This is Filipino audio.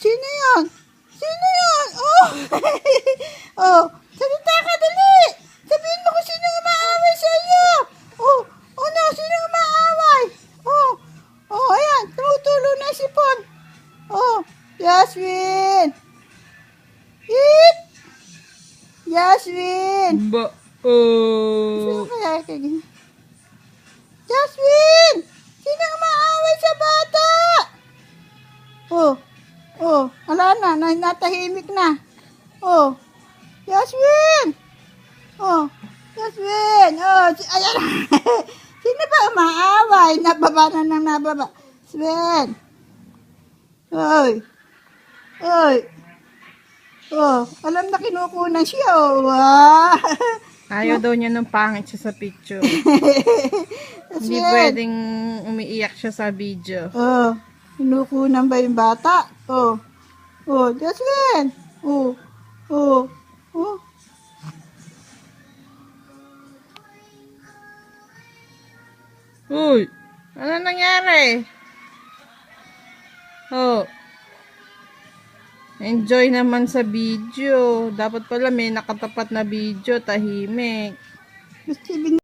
Sino yan? Sino yan? Oh! Oh! Salita ka, dali! Sabihin mo kung sino umaaway sa iyo! Oh! Oh no! Sino umaaway? Oh! Oh! Ayan! Tumutulo na si Pon! Oh! Yasmin! Hit! Yasmin! Sino Oh. kaya kaya? Yasmin! Sino umaaway sa bata? Oh! Oh! Wala na. Natahimik na. Oh! Yasmin! Oh! Yasmin! Oh! Ayan na! Sino ba umaaway? Nababa na ng nababa. Sven! Oy! Oy! Oh! Alam na kinukunan siya. Oh! Wow! Ayaw daw niya nung pangit siya sa picture. Hindi Sven! pwedeng umiiyak siya sa video. Oh! Kinukunan ba yung bata? Oh! Oh! Yasmin! Oh! Oh! Oh! Uy! Ano nangyari? Oh. Enjoy naman sa video. Dapat pala may nakatapat na video. Tahimik. Gusto